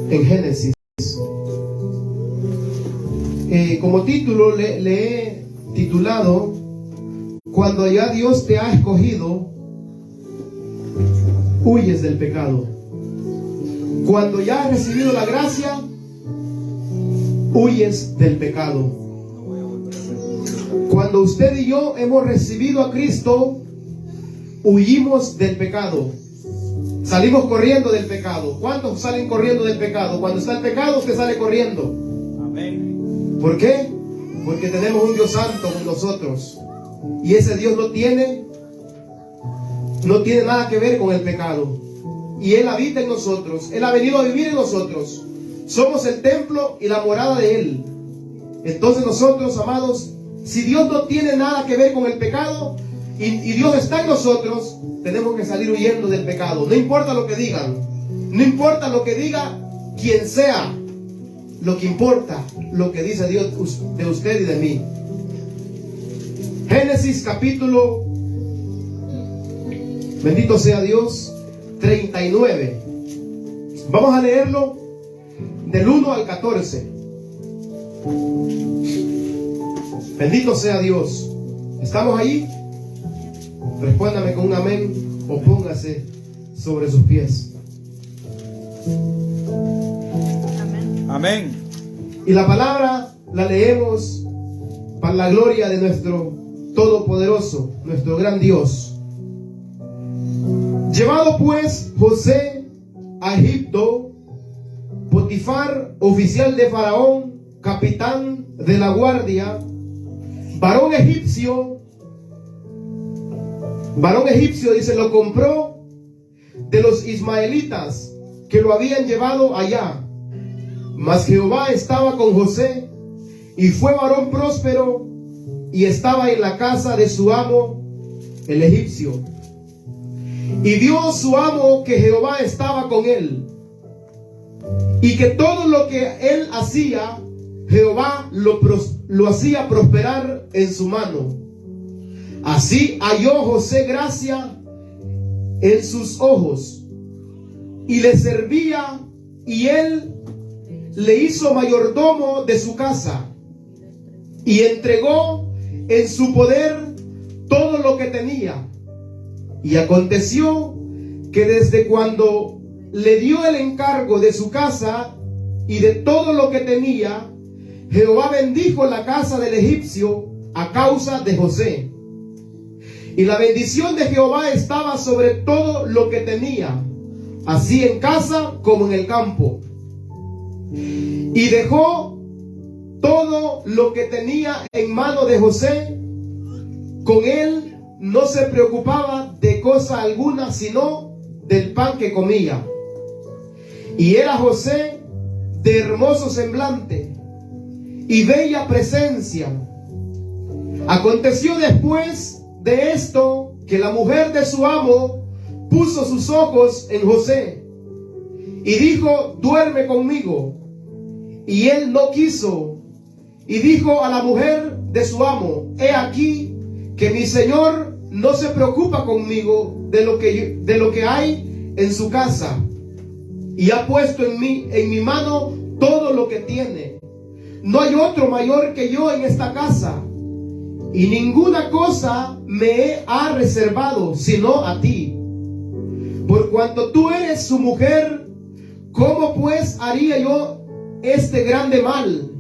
en Génesis. Como título le he titulado: cuando ya Dios te ha escogido, huyes del pecado. Cuando ya has recibido la gracia, huyes del pecado. Cuando usted y yo hemos recibido a Cristo, huimos del pecado. Salimos corriendo del pecado. ¿Cuántos salen corriendo del pecado? Cuando está el pecado, usted sale corriendo. Amén. ¿Por qué? Porque tenemos un Dios santo con nosotros. Y ese Dios no tiene nada que ver con el pecado. Y Él habita en nosotros. Él ha venido a vivir en nosotros. Somos el templo y la morada de Él. Entonces nosotros, amados, si Dios no tiene nada que ver con el pecado y Dios está en nosotros, tenemos que salir huyendo del pecado. No importa lo que digan, no importa lo que diga quien sea, lo que importa, lo que dice Dios de usted y de mí. Génesis capítulo, bendito sea Dios, 39. Vamos a leerlo del 1 al 14. Bendito sea Dios. ¿Estamos ahí? Respóndame con un amén o póngase sobre sus pies. Amén. Amén. Y la palabra la leemos para la gloria de nuestro Todopoderoso, nuestro gran Dios. Llevado pues José a Egipto, Potifar, oficial de Faraón, capitán de la guardia, varón egipcio, dice, lo compró de los ismaelitas que lo habían llevado allá. Mas Jehová estaba con José, y fue varón próspero, y estaba en la casa de su amo, el egipcio. Y vio su amo que Jehová estaba con él, y que todo lo que él hacía, Jehová lo hacía prosperar en su mano. Así halló José gracia en sus ojos, y le servía, y él le hizo mayordomo de su casa, y entregó en su poder todo lo que tenía. Y aconteció que desde cuando le dio el encargo de su casa y de todo lo que tenía, Jehová bendijo la casa del egipcio a causa de José. Y la bendición de Jehová estaba sobre todo lo que tenía, así en casa como en el campo. Y dejó todo lo que tenía en mano de José. Con él no se preocupaba de cosa alguna, sino del pan que comía. Y era José de hermoso semblante y bella presencia. Aconteció después de esto que la mujer de su amo puso sus ojos en José y dijo: duerme conmigo. Y él no quiso. Y dijo a la mujer de su amo: he aquí que mi señor no se preocupa conmigo de lo que hay en su casa, y ha puesto en mi mano todo lo que tiene. No hay otro mayor que yo en esta casa, y ninguna cosa me ha reservado sino a ti. Por cuanto tú eres su mujer, ¿cómo pues haría yo este grande mal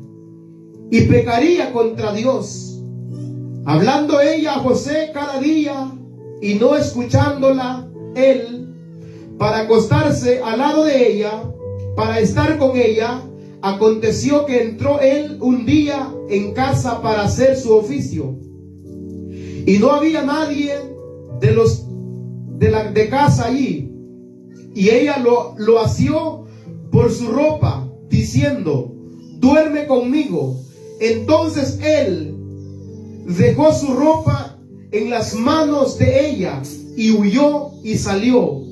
y pecaría contra Dios? Hablando ella a José cada día y no escuchándola él, para acostarse al lado de ella, para estar con ella, aconteció que entró él un día en casa para hacer su oficio, y no había nadie de casa allí, y ella lo asió por su ropa, diciendo: duerme conmigo. Entonces él dejó su ropa en las manos de ella y huyó y salió.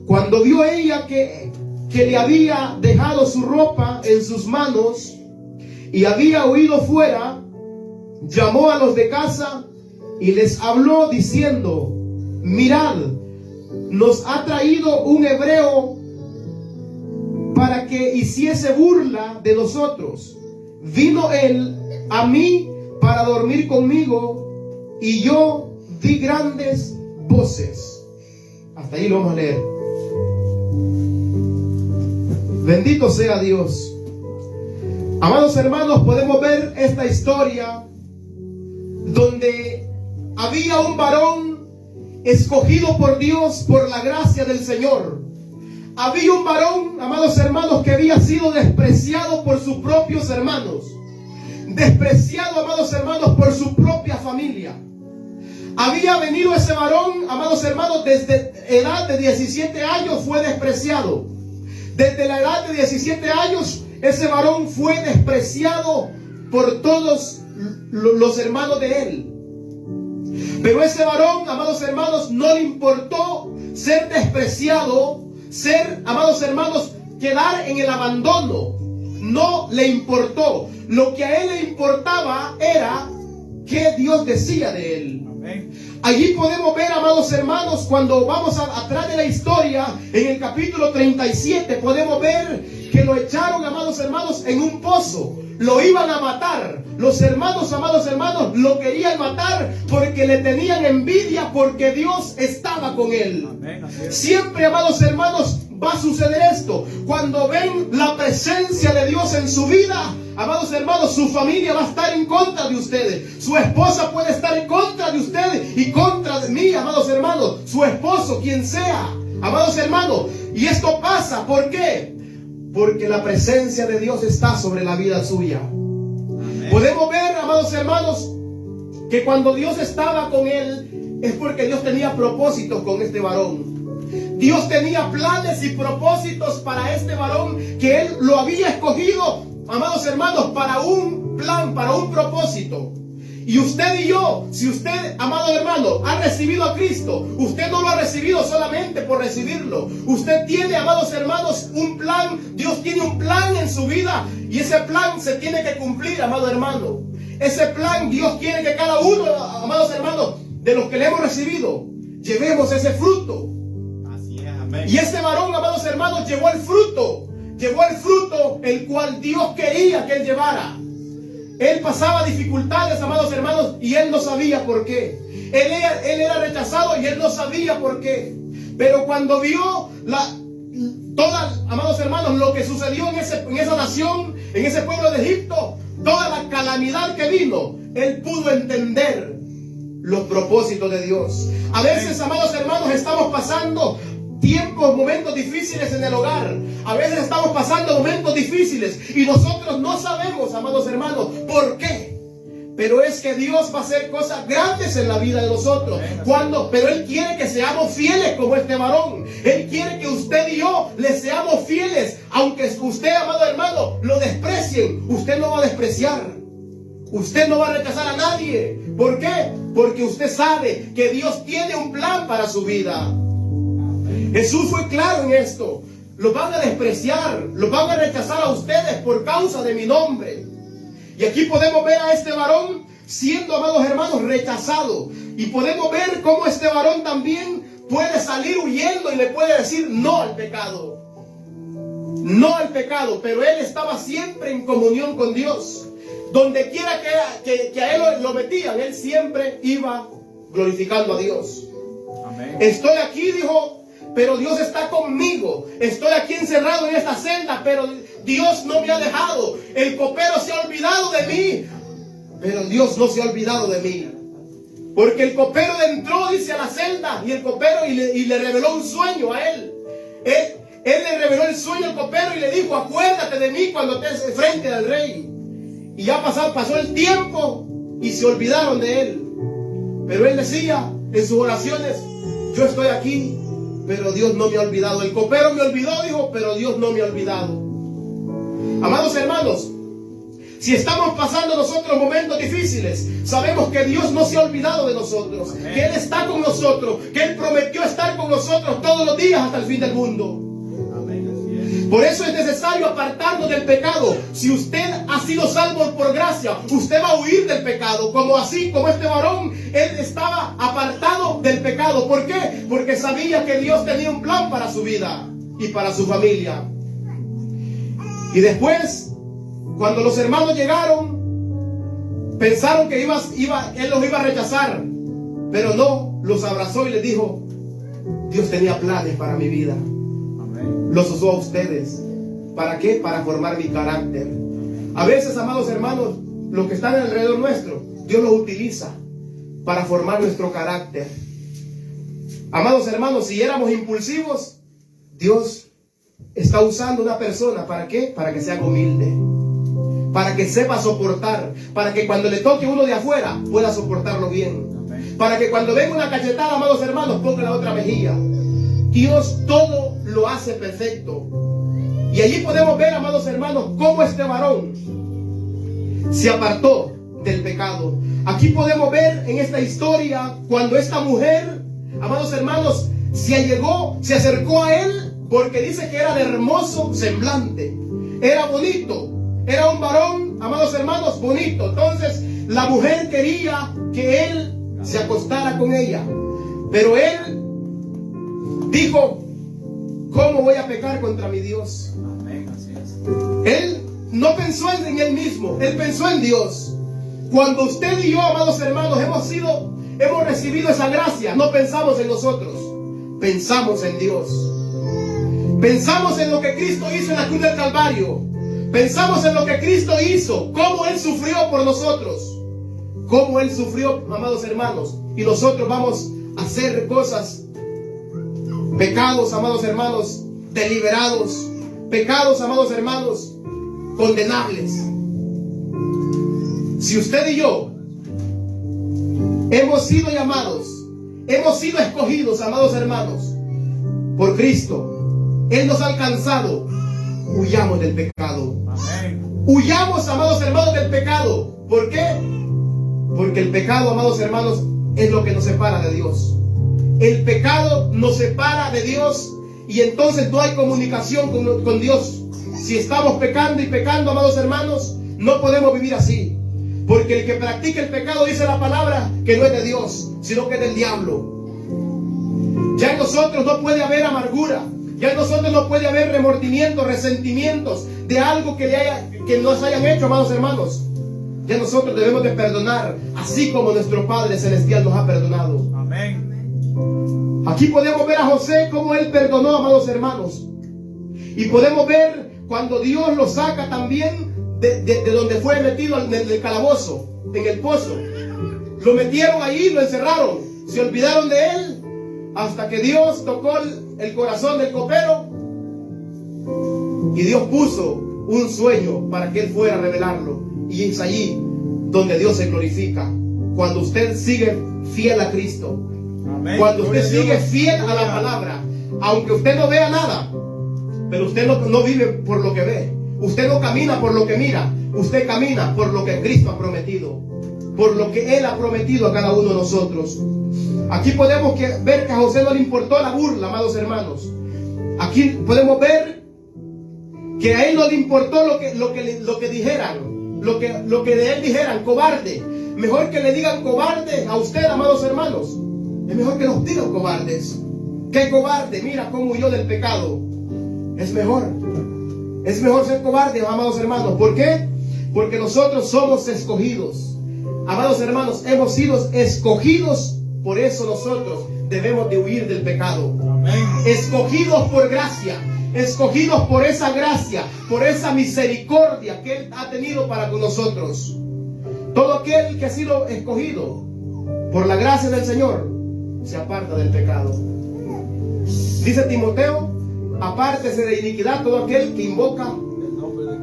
Cuando vio ella que le había dejado su ropa en sus manos y había huido fuera, llamó a los de casa y les habló diciendo: mirad, nos ha traído un hebreo para que hiciese burla de nosotros. Vino él a mí para dormir conmigo, y yo di grandes voces. Hasta ahí lo vamos a leer. Bendito sea Dios. Amados hermanos, podemos ver esta historia donde había un varón escogido por Dios por la gracia del Señor. Había un varón, amados hermanos, que había sido despreciado por sus propios hermanos. Despreciado, amados hermanos, por su propia familia. Había venido ese varón, amados hermanos, desde edad de 17 años fue despreciado. Desde la edad de 17 años, ese varón fue despreciado por todos los hermanos de él. Pero ese varón, amados hermanos, no le importó ser despreciado, ser, amados hermanos, quedar en el abandono. No le importó. Lo que a él le importaba era qué Dios decía de él. Allí podemos ver, amados hermanos, cuando vamos atrás de la historia, en el capítulo 37, podemos ver que lo echaron, amados hermanos, en un pozo. Lo iban a matar. Los hermanos, amados hermanos, lo querían matar porque le tenían envidia, porque Dios estaba con él. Siempre, amados hermanos, va a suceder esto. Cuando ven la presencia de Dios en su vida, amados hermanos, su familia va a estar en contra de ustedes. Su esposa puede estar en contra de ustedes y contra de mí, amados hermanos. Su esposo, quien sea, amados hermanos. Y esto pasa, ¿por qué? Porque la presencia de Dios está sobre la vida suya. Amén. Podemos ver, amados hermanos, que cuando Dios estaba con él, es porque Dios tenía propósitos con este varón. Dios tenía planes y propósitos para este varón, que él lo había escogido, amados hermanos, para un plan, para un propósito. Y usted y yo, si usted, amado hermano, ha recibido a Cristo, usted no lo ha recibido solamente por recibirlo. Usted tiene, amados hermanos, un plan. Dios tiene un plan en su vida, y ese plan se tiene que cumplir, amado hermano. Ese plan, Dios quiere que cada uno, amados hermanos, de los que le hemos recibido, llevemos ese fruto. Así es, amén. Y ese varón, amados hermanos, llevó el fruto el cual Dios quería que él llevara. Él pasaba dificultades, amados hermanos, y él no sabía por qué. Él era rechazado y él no sabía por qué. Pero cuando vio amados hermanos, lo que sucedió en esa nación, en ese pueblo de Egipto, toda la calamidad que vino, él pudo entender los propósitos de Dios. A veces, amados hermanos, estamos pasando tiempos, momentos difíciles en el hogar. A veces estamos pasando momentos difíciles y nosotros no sabemos, amados hermanos, por qué. Pero es que Dios va a hacer cosas grandes en la vida de nosotros. Pero Él quiere que seamos fieles como este varón. Él quiere que usted y yo le seamos fieles. Aunque usted, amado hermano, lo desprecien, usted no va a despreciar. Usted no va a rechazar a nadie. ¿Por qué? Porque usted sabe que Dios tiene un plan para su vida. Jesús fue claro en esto. Los van a despreciar, los van a rechazar a ustedes por causa de mi nombre. Y aquí podemos ver a este varón siendo, amados hermanos, rechazado. Y podemos ver cómo este varón también puede salir huyendo y le puede decir no al pecado. No al pecado, pero él estaba siempre en comunión con Dios. Donde quiera que a él lo metían, él siempre iba glorificando a Dios. Amén. Estoy aquí, dijo, pero Dios está conmigo. Estoy aquí encerrado en esta celda, pero Dios no me ha dejado. El copero se ha olvidado de mí, pero Dios no se ha olvidado de mí. Porque el copero entró, dice, a la celda, y el copero y le reveló un sueño a él. Él le reveló el sueño al copero y le dijo: acuérdate de mí cuando estés frente al rey. Y ya pasó el tiempo y se olvidaron de él. Pero él decía en sus oraciones: yo estoy aquí, pero Dios no me ha olvidado. El copero me olvidó, dijo, pero Dios no me ha olvidado. Amados hermanos, si estamos pasando nosotros momentos difíciles, sabemos que Dios no se ha olvidado de nosotros. Amén. Que Él está con nosotros, que Él prometió estar con nosotros todos los días hasta el fin del mundo. Por eso es necesario apartarnos del pecado. Si usted ha sido salvo por gracia, usted va a huir del pecado. Como este varón, él estaba apartado del pecado. ¿Por qué? Porque sabía que Dios tenía un plan para su vida y para su familia. Y después, cuando los hermanos llegaron, pensaron que él los iba a rechazar, pero no, los abrazó y les dijo: Dios tenía planes para mi vida. Amén. Los usó a ustedes. ¿Para qué? Para formar mi carácter. A veces, amados hermanos, los que están alrededor nuestro, Dios los utiliza para formar nuestro carácter. Amados hermanos, si éramos impulsivos, Dios está usando una persona. ¿Para qué? Para que sea humilde, para que sepa soportar, para que cuando le toque uno de afuera pueda soportarlo bien. Amén. Para que cuando venga una cachetada, amados hermanos, ponga la otra mejilla. Dios todo lo hace perfecto. Y allí podemos ver, amados hermanos, cómo este varón se apartó del pecado. Aquí podemos ver en esta historia cuando esta mujer, amados hermanos, se acercó a él, porque dice que era de hermoso semblante, era bonito, era un varón, amados hermanos, bonito. Entonces la mujer quería que él se acostara con ella, pero él dijo: ¿cómo voy a pecar contra mi Dios? Amén, así es. Él no pensó en él mismo, él pensó en Dios. Cuando usted y yo, amados hermanos, hemos recibido esa gracia, no pensamos en nosotros, pensamos en Dios. Pensamos en lo que Cristo hizo en la cruz del Calvario. Pensamos en lo que Cristo hizo, cómo Él sufrió por nosotros, cómo Él sufrió, amados hermanos. Y nosotros vamos a hacer cosas, pecados, amados hermanos, deliberados, pecados, amados hermanos, condenables. Si usted y yo hemos sido llamados, hemos sido escogidos, amados hermanos, por Cristo, Él nos ha alcanzado, huyamos del pecado. Amén. Huyamos, amados hermanos, del pecado. ¿Por qué? Porque el pecado, amados hermanos, es lo que nos separa de Dios. El pecado nos separa de Dios y entonces no hay comunicación con Dios. Si estamos pecando y pecando, amados hermanos, no podemos vivir así. Porque el que practica el pecado, dice la palabra, que no es de Dios, sino que es del diablo. Ya en nosotros no puede haber amargura. Ya en nosotros no puede haber remordimientos, resentimientos de algo que nos hayan hecho, amados hermanos. Ya nosotros debemos de perdonar, así como nuestro Padre Celestial nos ha perdonado. Amén. Aquí podemos ver a José cómo él perdonó, amados hermanos. Y podemos ver cuando Dios lo saca también de donde fue metido en el calabozo, en el pozo. Lo metieron ahí, lo encerraron. Se olvidaron de él hasta que Dios tocó el corazón del copero y Dios puso un sueño para que él fuera a revelarlo. Y es allí donde Dios se glorifica, cuando usted sigue fiel a Cristo. Amén. Cuando usted sigue fiel a la palabra, aunque usted no vea nada, pero usted no vive por lo que ve, usted no camina por lo que mira, usted camina por lo que Cristo ha prometido, por lo que Él ha prometido a cada uno de nosotros. Aquí podemos ver que a José no le importó la burla, amados hermanos. Aquí podemos ver que a él no le importó lo que dijeran, lo que de él dijeran, cobarde. Mejor que le digan cobarde a usted, amados hermanos. Es mejor que nos digan cobardes. ¿Qué cobarde? Mira cómo huyó del pecado. Es mejor ser cobarde, amados hermanos. ¿Por qué? Porque nosotros somos escogidos. Amados hermanos, hemos sido escogidos. Por eso nosotros debemos de huir del pecado. Amén. Escogidos por gracia, escogidos por esa gracia, por esa misericordia que Él ha tenido para con nosotros. Todo aquel que ha sido escogido por la gracia del Señor se aparta del pecado. Dice Timoteo: apártese de iniquidad todo aquel que invoca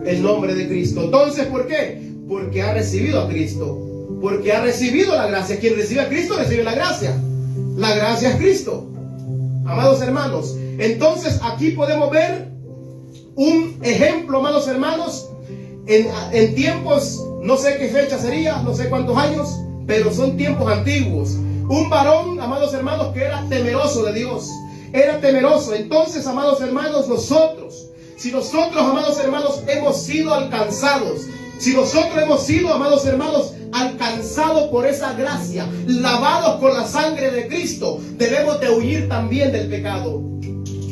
el nombre de Cristo. Entonces, ¿por qué? Porque ha recibido a Cristo. Porque ha recibido la gracia. Quien recibe a Cristo recibe la gracia. La gracia es Cristo, amados hermanos. Entonces aquí podemos ver un ejemplo, amados hermanos, en tiempos, no sé qué fecha sería, no sé cuántos años, pero son tiempos antiguos. Un varón, amados hermanos, que era temeroso de Dios. Era temeroso. Entonces, amados hermanos, si nosotros, amados hermanos, hemos sido alcanzados, si nosotros hemos sido, amados hermanos, alcanzados por esa gracia, lavados con la sangre de Cristo, debemos de huir también del pecado.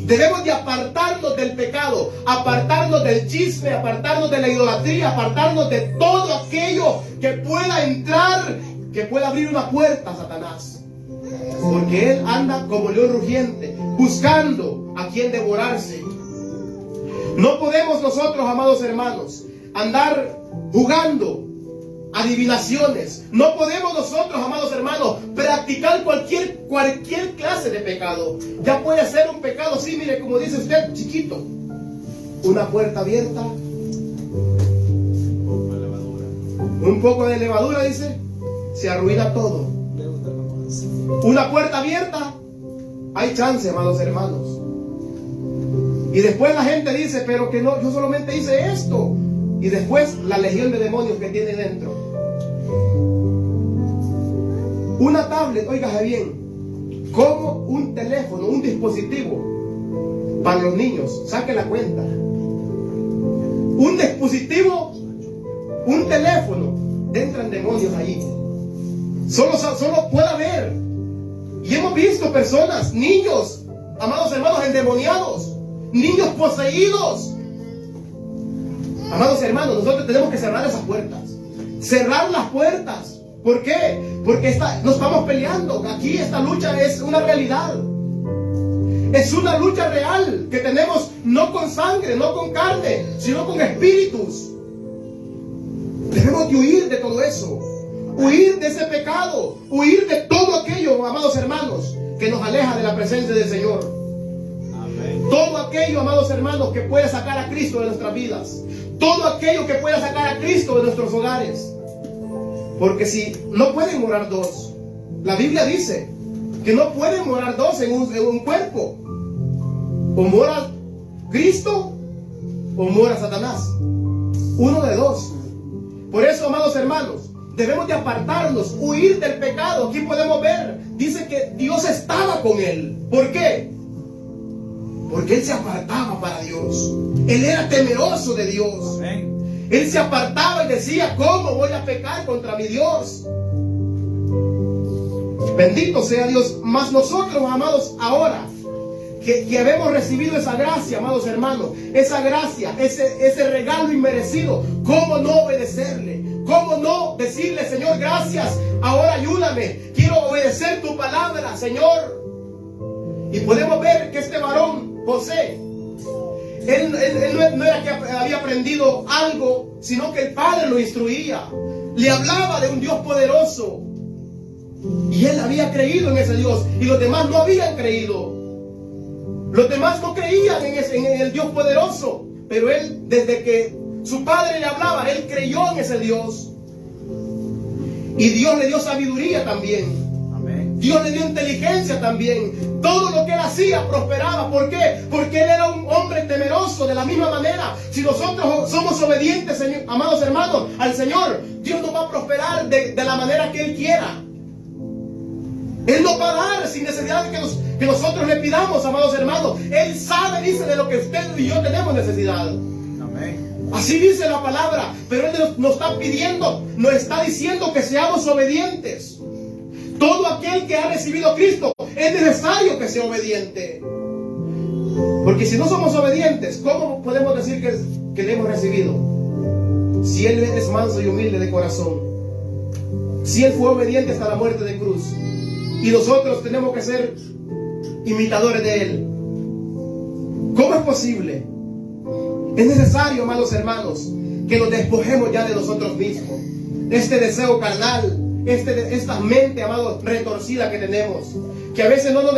Debemos de apartarnos del pecado, apartarnos apartarnos del chisme, apartarnos de la idolatría, apartarnos de todo aquello que pueda entrar, que pueda abrir una puerta a Satanás. Porque él anda como león rugiente, buscando a quien devorarse. No podemos nosotros, amados hermanos, andar jugando adivinaciones. No podemos nosotros, amados hermanos, practicar cualquier clase de pecado. Ya puede ser un pecado, sí, mire, como dice usted, chiquito. Una puerta abierta, un poco de levadura, dice, se arruina todo. Una puerta abierta, hay chance, amados hermanos. Y después la gente dice, pero que no, yo solamente hice esto. Y después la legión de demonios que tiene dentro. Una tablet, óigase bien, como un teléfono, un dispositivo para los niños, saque la cuenta. Un dispositivo, un teléfono, entran demonios allí. Solo puede haber. Y hemos visto personas, niños, amados hermanos, endemoniados, niños poseídos. Amados hermanos, nosotros tenemos que cerrar esas puertas. Cerrar las puertas. ¿Por qué? Porque nos estamos peleando. Aquí esta lucha es una realidad. Es una lucha real que tenemos no con sangre, no con carne, sino con espíritus. Debemos de huir de todo eso. Huir de ese pecado. Huir de todo aquello, amados hermanos, que nos aleja de la presencia del Señor. Amén. Todo aquello, amados hermanos, que puede sacar a Cristo de nuestras vidas. Todo aquello que pueda sacar a Cristo de nuestros hogares. Porque si no pueden morar dos, la Biblia dice que no pueden morar dos en un cuerpo. O mora Cristo o mora Satanás. Uno de dos. Por eso, amados hermanos, debemos de apartarnos, huir del pecado. Aquí podemos ver, dice que Dios estaba con él. ¿Por qué? Porque él se apartaba para Dios. Él era temeroso de Dios. Amén. Él se apartaba y decía, ¿cómo voy a pecar contra mi Dios? Bendito sea Dios. Mas nosotros, amados, ahora que habemos recibido esa gracia, amados hermanos, esa gracia, ese regalo inmerecido, ¿cómo no obedecerle? ¿Cómo no decirle, Señor, gracias, ahora ayúdame, quiero obedecer tu palabra, Señor? Y podemos ver que este varón, José, él no era que había aprendido algo, sino que el Padre lo instruía, le hablaba de un Dios poderoso, y él había creído en ese Dios, y los demás no habían creído. Los demás no creían en el Dios poderoso, pero él, desde que su padre le hablaba, él creyó en ese Dios. Y Dios le dio sabiduría también. Amén. Dios le dio inteligencia también. Todo lo que él hacía prosperaba. ¿Por qué? Porque él era un hombre temeroso. De la misma manera, si nosotros somos obedientes, amados hermanos, al Señor, Dios nos va a prosperar de la manera que Él quiera. Él nos va a dar sin necesidad de que nosotros le pidamos, amados hermanos. Él sabe, dice, de lo que usted y yo tenemos necesidad. Amén. Así dice la palabra. Pero Él nos está pidiendo, nos está diciendo que seamos obedientes. Todo aquel que ha recibido a Cristo es necesario que sea obediente. Porque si no somos obedientes, ¿cómo podemos decir que le hemos recibido? Si Él es manso y humilde de corazón, si Él fue obediente hasta la muerte de cruz, y nosotros tenemos que ser imitadores de Él, ¿cómo es posible? Es necesario, amados hermanos, que nos despojemos ya de nosotros mismos, de este deseo carnal, esta mente, amados, retorcida que tenemos, que a veces no nos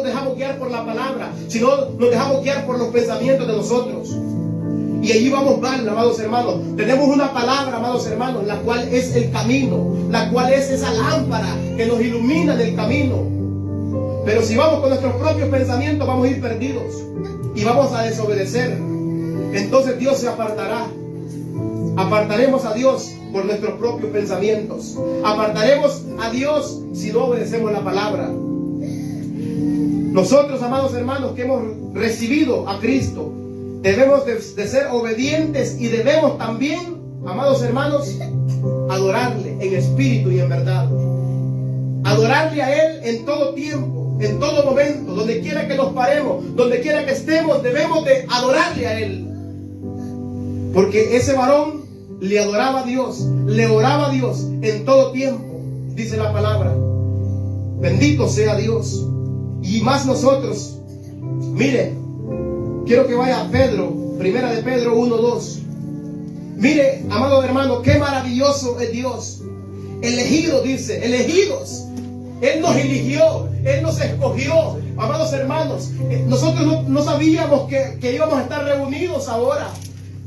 dejamos guiar por la palabra, sino nos dejamos guiar por los pensamientos de nosotros. Y allí vamos mal, amados hermanos. Tenemos una palabra, amados hermanos, la cual es el camino, la cual es esa lámpara que nos ilumina en el camino. Pero si vamos con nuestros propios pensamientos, vamos a ir perdidos y vamos a desobedecer. Entonces Dios se apartará. Apartaremos a Dios por nuestros propios pensamientos. Apartaremos a Dios si no obedecemos la palabra. Nosotros, amados hermanos, que hemos recibido a Cristo, debemos de ser obedientes y debemos también, amados hermanos, adorarle en espíritu y en verdad. Adorarle a Él en todo tiempo, en todo momento, donde quiera que nos paremos, donde quiera que estemos, debemos de adorarle a Él. Porque ese varón le adoraba a Dios, le oraba a Dios en todo tiempo, dice la palabra. Bendito sea Dios. Y más nosotros. Mire, quiero que vaya a Pedro, primera de Pedro 1:2. Mire, amado hermano, qué maravilloso es Dios. Elegido, dice, elegidos. Él nos eligió, Él nos escogió. Amados hermanos, nosotros no sabíamos que íbamos a estar reunidos ahora.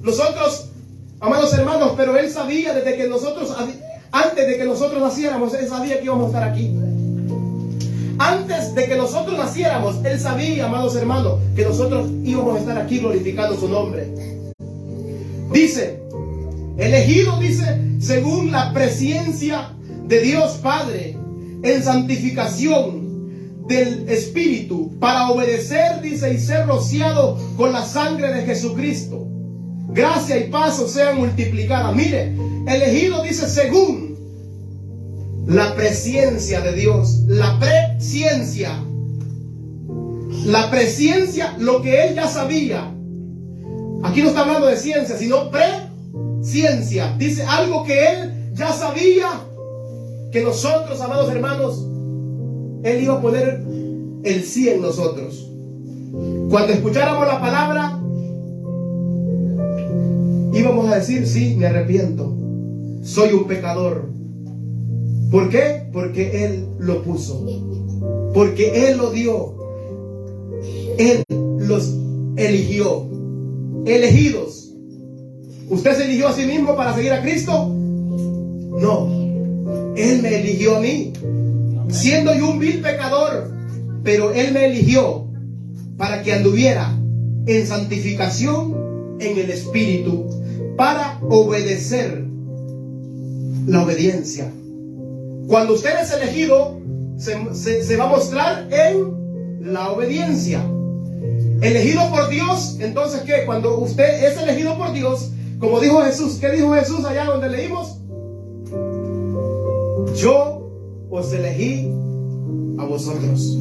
Nosotros, amados hermanos, pero Él sabía desde que nosotros, antes de que nosotros naciéramos, Él sabía que íbamos a estar aquí. Antes de que nosotros naciéramos, Él sabía, amados hermanos, que nosotros íbamos a estar aquí glorificando su nombre. Dice, elegido, dice, según la presciencia de Dios Padre, en santificación del Espíritu, para obedecer, dice, y ser rociado con la sangre de Jesucristo. Gracia y paz os sean multiplicadas. Mire, elegido, dice, según la presciencia de Dios. La presciencia. La presciencia, lo que Él ya sabía. Aquí no está hablando de ciencia, sino presciencia. Dice algo que Él ya sabía que nosotros, amados hermanos, Él iba a poner el sí en nosotros. Cuando escucháramos la palabra, íbamos a decir, sí, me arrepiento, soy un pecador. ¿Por qué? Porque Él lo puso, porque Él lo dio, Él los eligió. Elegidos. ¿Usted se eligió a sí mismo para seguir a Cristo? No, Él me eligió a mí, siendo yo un vil pecador, pero Él me eligió para que anduviera en santificación en el Espíritu, para obedecer. La obediencia. Cuando usted es elegido, se va a mostrar en la obediencia. Elegido por Dios, entonces ¿qué? Cuando usted es elegido por Dios, como dijo Jesús, ¿qué dijo Jesús allá donde leímos? Yo os elegí a vosotros.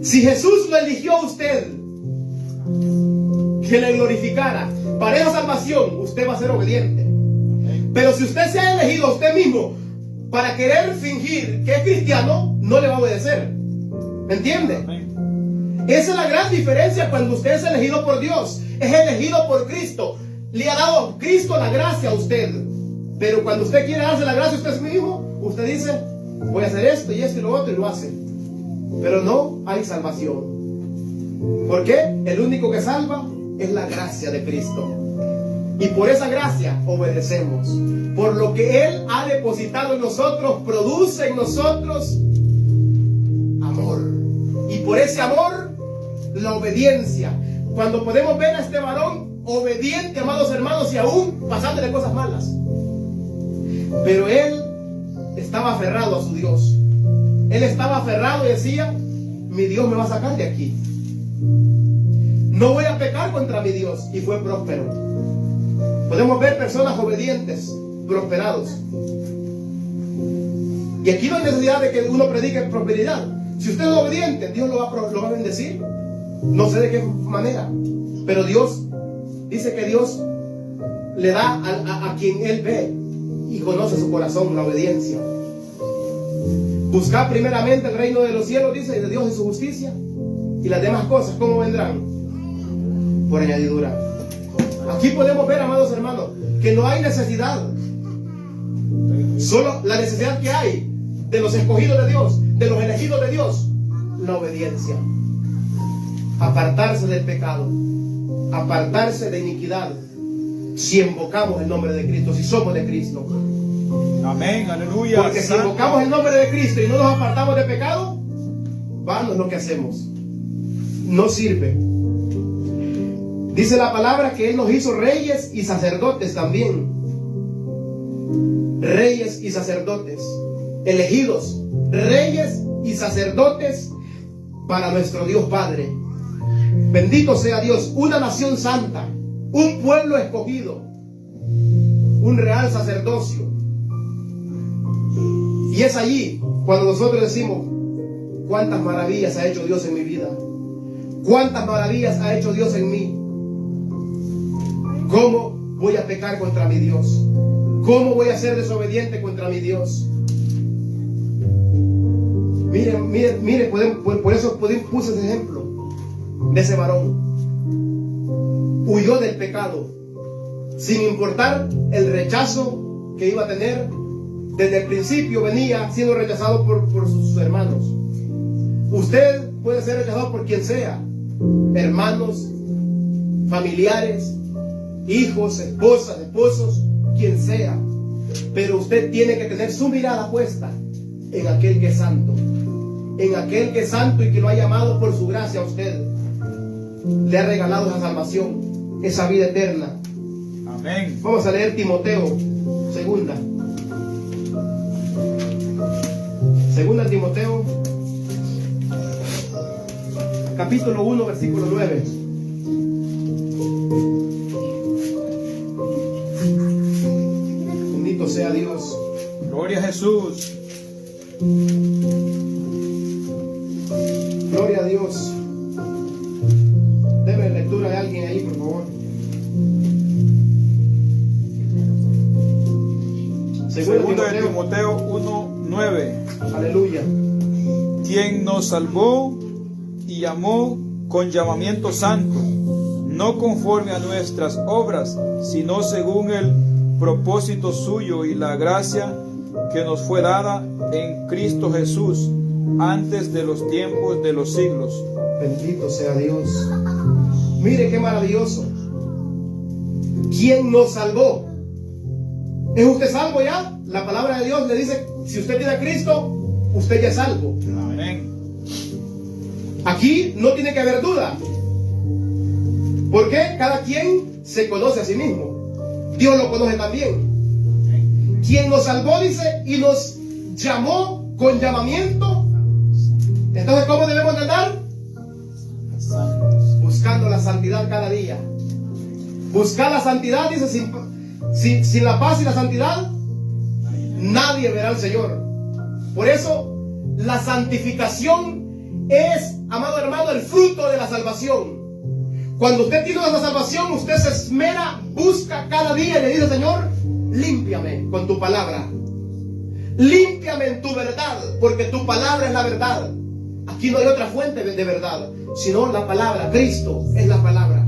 Si Jesús lo eligió a usted, que le glorificara para esa salvación, usted va a ser obediente. Pero si usted se ha elegido a usted mismo para querer fingir que es cristiano, no le va a obedecer. ¿Me entiende? Esa es la gran diferencia cuando usted es elegido por Dios. Es elegido por Cristo. Le ha dado Cristo la gracia a usted. Pero cuando usted quiere darse la gracia a usted mismo, usted dice, voy a hacer esto y esto y lo otro, y lo hace. Pero no hay salvación. ¿Por qué? El único que salva es la gracia de Cristo. Y por esa gracia obedecemos. Por lo que Él ha depositado en nosotros, produce en nosotros amor. Y por ese amor, la obediencia. Cuando podemos ver a este varón obediente, amados hermanos, y aún pasándole cosas malas. Pero él estaba aferrado a su Dios. Él estaba aferrado y decía, mi Dios me va a sacar de aquí. No voy a pecar contra mi Dios. Y fue próspero. Podemos ver personas obedientes, prosperados. Y aquí no hay necesidad de que uno predique prosperidad. Si usted es obediente, Dios lo va a bendecir. No sé de qué manera. Pero Dios dice que Dios le da a quien Él ve y conoce su corazón, la obediencia. Buscad primeramente el reino de los cielos, dice, y de Dios y su justicia. Y las demás cosas, ¿cómo vendrán? Por añadidura. Aquí podemos ver, amados hermanos, que no hay necesidad. Solo la necesidad que hay de los escogidos de Dios, de los elegidos de Dios, la obediencia. Apartarse del pecado, apartarse de iniquidad, si invocamos el nombre de Cristo, si somos de Cristo. Amén, aleluya. Porque si invocamos el nombre de Cristo y no nos apartamos de pecado, vano es lo que hacemos. No sirve. Dice la palabra que Él nos hizo reyes y sacerdotes también. Reyes y sacerdotes. Elegidos. Reyes y sacerdotes para nuestro Dios Padre. Bendito sea Dios. Una nación santa. Un pueblo escogido. Un real sacerdocio. Y es allí cuando nosotros decimos, cuántas maravillas ha hecho Dios en mi vida. Cuántas maravillas ha hecho Dios en mí. ¿Cómo voy a pecar contra mi Dios? ¿Cómo voy a ser desobediente contra mi Dios? Miren, por eso puse ese ejemplo de ese varón. Huyó del pecado, sin importar el rechazo que iba a tener. Desde el principio venía siendo rechazado por sus hermanos. Usted puede ser rechazado por quien sea, hermanos, familiares, hijos, esposas, esposos, quien sea. Pero usted tiene que tener su mirada puesta en aquel que es santo, en aquel que es santo y que lo ha llamado por su gracia a usted. Le ha regalado esa salvación, esa vida eterna. Amén. Vamos a leer Timoteo, segunda Timoteo, capítulo 1, versículo 9. Bendito sea Dios. Gloria a Jesús. Gloria a Dios. Deme lectura de alguien ahí, por favor. Segunda de Timoteo 1:9. Aleluya. Quien nos salvó y llamó con llamamiento santo, no conforme a nuestras obras, sino según el propósito suyo y la gracia que nos fue dada en Cristo Jesús antes de los tiempos de los siglos. Bendito sea Dios. Mire qué maravilloso. ¿Quién nos salvó? ¿Es usted salvo ya? La palabra de Dios le dice, si usted tiene a Cristo, usted ya es salvo. Amén. Aquí no tiene que haber duda. Porque cada quien se conoce a sí mismo. Dios lo conoce también. Quien nos salvó, dice, y nos llamó con llamamiento. Entonces, ¿cómo debemos de andar? Buscando la santidad cada día. Buscar la santidad, dice, sin la paz y la santidad, nadie verá al Señor. Por eso, la santificación es, amado hermano, el fruto de la salvación. Cuando usted tiene una salvación, usted se esmera, busca cada día y le dice, Señor, límpiame con tu palabra. Límpiame en tu verdad, porque tu palabra es la verdad. Aquí no hay otra fuente de verdad, sino la palabra. Cristo es la palabra.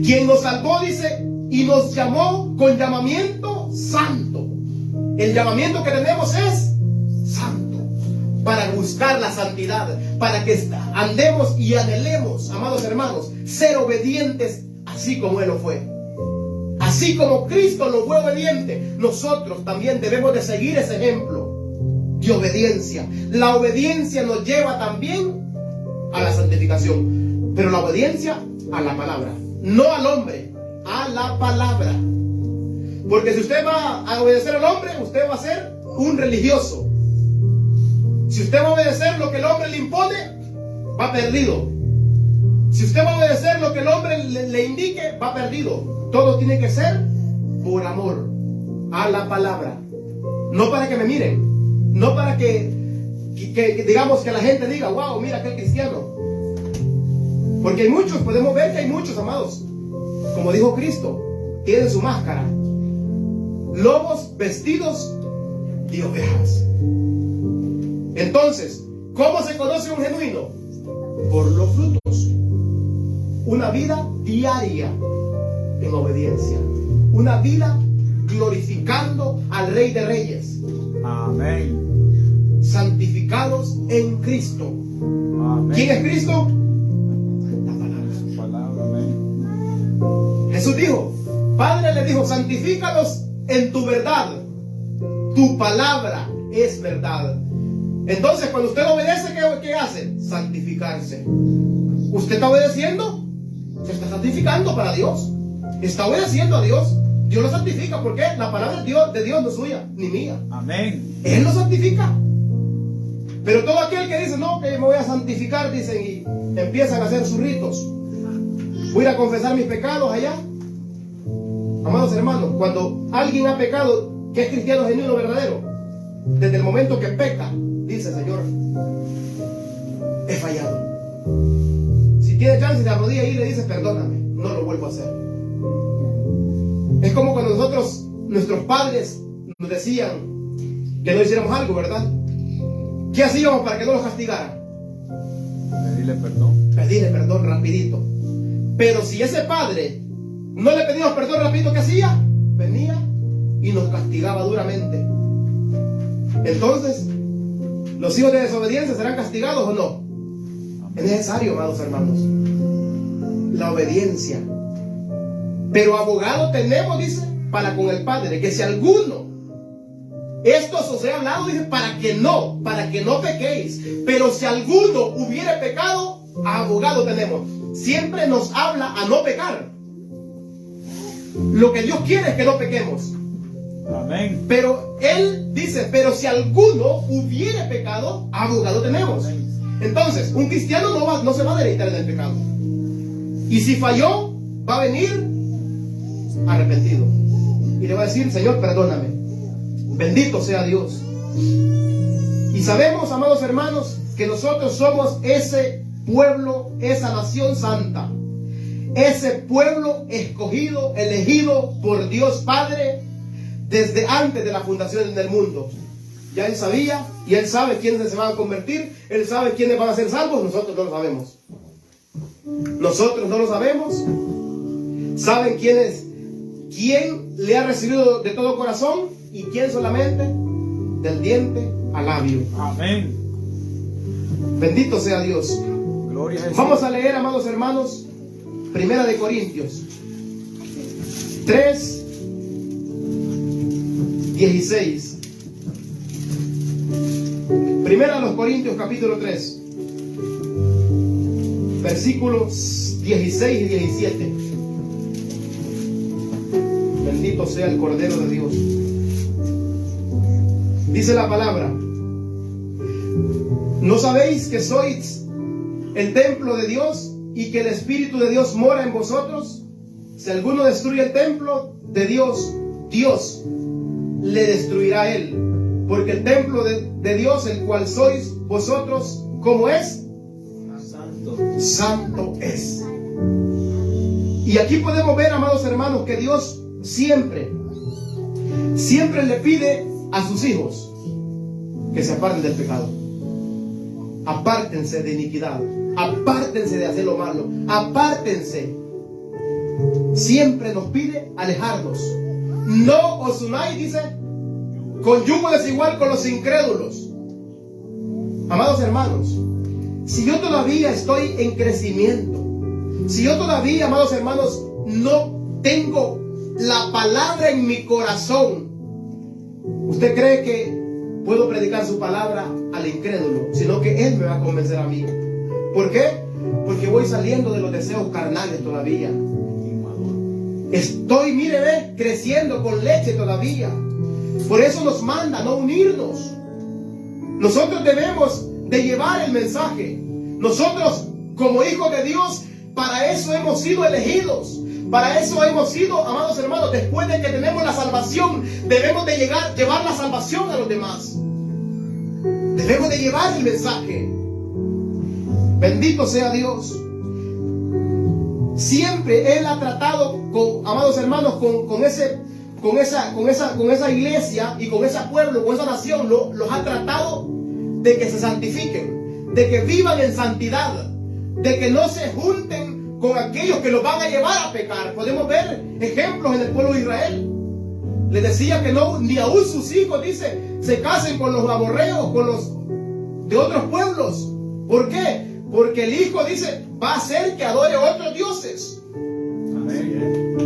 Quien nos salvó, dice, y nos llamó con llamamiento santo. El llamamiento que tenemos es santo, para buscar la santidad, para que andemos y anhelemos, amados hermanos, ser obedientes así como Él lo fue. Así como Cristo lo fue obediente, nosotros también debemos de seguir ese ejemplo de obediencia. La obediencia nos lleva también a la santificación, pero la obediencia a la palabra, no al hombre, a la palabra. Porque si usted va a obedecer al hombre, usted va a ser un religioso. Si usted va a obedecer lo que el hombre le impone, va perdido. Si usted va a obedecer lo que el hombre le indique, va perdido. Todo tiene que ser por amor a la palabra. No para que me miren, no para que digamos que la gente diga, wow, mira aquel cristiano. Porque hay muchos, podemos ver que hay muchos, amados. Como dijo Cristo, tienen su máscara. Lobos vestidos de ovejas. Entonces, ¿cómo se conoce un genuino? Por los frutos. Una vida diaria en obediencia. Una vida glorificando al Rey de Reyes. Amén. Santificados en Cristo. Amén. ¿Quién es Cristo? La palabra. Su palabra, amén. Jesús dijo, Padre le dijo, santifícalos en tu verdad. Tu palabra es verdad. Entonces, cuando usted obedece, ¿qué hace? Santificarse. ¿Usted está obedeciendo? Se está santificando para Dios. Está obedeciendo a Dios. Dios lo santifica. ¿Por qué? La palabra de Dios no es suya, ni mía. Amén. Él lo santifica. Pero todo aquel que dice, no, que me voy a santificar, dicen, y empiezan a hacer sus ritos. Voy a ir a confesar mis pecados allá. Amados hermanos, cuando alguien ha pecado, que es cristiano genuino verdadero, desde el momento que peca, dice, Señor, he fallado. Si tiene chance, se arrodilla y le dice, perdóname, no lo vuelvo a hacer. Es como cuando nuestros padres nos decían que no hiciéramos algo, ¿verdad? ¿Qué hacíamos para que no los castigaran? Pedirle perdón. Pedirle perdón rapidito. Pero si ese padre no le pedíamos perdón rapidito, ¿qué hacía? Venía y nos castigaba duramente. Entonces, ¿los hijos de desobediencia serán castigados o no? Es necesario, amados hermanos, la obediencia. Pero abogado tenemos, dice, para con el Padre, que si alguno, esto os he hablado, dice, para que no pequéis. Pero si alguno hubiere pecado, abogado tenemos. Siempre nos habla a no pecar. Lo que Dios quiere es que no pequemos. Amén. Pero Él dice, pero si alguno hubiere pecado, abogado tenemos. Entonces, un cristiano no se va a deleitar en el pecado. Y si falló, va a venir arrepentido. Y le va a decir, Señor, perdóname. Bendito sea Dios. Y sabemos, amados hermanos, que nosotros somos ese pueblo, esa nación santa. Ese pueblo escogido, elegido por Dios Padre desde antes de la fundación del mundo. Ya Él sabía y Él sabe quiénes se van a convertir. Él sabe quiénes van a ser salvos. Nosotros no lo sabemos. Nosotros no lo sabemos. ¿Saben quién le ha recibido de todo corazón y quién solamente? Del diente al labio. Amén. Bendito sea Dios. Gloria a Jesús. Vamos a leer, amados hermanos, Primera de Corintios 3:16. Primera de los Corintios capítulo 3, versículos 16 y 17. Bendito sea el Cordero de Dios. Dice la palabra: ¿no sabéis que sois el templo de Dios y que el Espíritu de Dios mora en vosotros? Si alguno destruye el templo de Dios, Dios le destruirá a él. Porque el templo de Dios, el cual sois vosotros, ¿cómo es? Santo. Santo es. Y aquí podemos ver, amados hermanos, que Dios siempre le pide a sus hijos que se aparten del pecado. Apártense de iniquidad. Apártense de hacer lo malo. Apártense. Siempre nos pide alejarnos. No os unáis, dice, con yugo desigual con los incrédulos. Amados hermanos, si yo todavía estoy en crecimiento, si yo todavía, amados hermanos, no tengo la palabra en mi corazón, ¿usted cree que puedo predicar su palabra al incrédulo? Sino que Él me va a convencer a mí. ¿Por qué? Porque voy saliendo de los deseos carnales todavía. Estoy, mire, creciendo con leche todavía. Por eso nos manda no unirnos. Nosotros debemos de llevar el mensaje. Nosotros, como hijos de Dios, para eso hemos sido elegidos. Para eso hemos sido, amados hermanos, después de que tenemos la salvación, debemos de llevar la salvación a los demás. Debemos de llevar el mensaje. Bendito sea Dios. Siempre Él ha tratado, amados hermanos, con esa iglesia y con ese pueblo, con esa nación, los ha tratado de que se santifiquen, de que vivan en santidad, de que no se junten con aquellos que los van a llevar a pecar. Podemos ver ejemplos en el pueblo de Israel. Les decía que no, ni aún sus hijos, dice, se casen con los amorreos, con los de otros pueblos. ¿Por qué? Porque el hijo, dice, va a hacer que adore a otros dioses. Amén.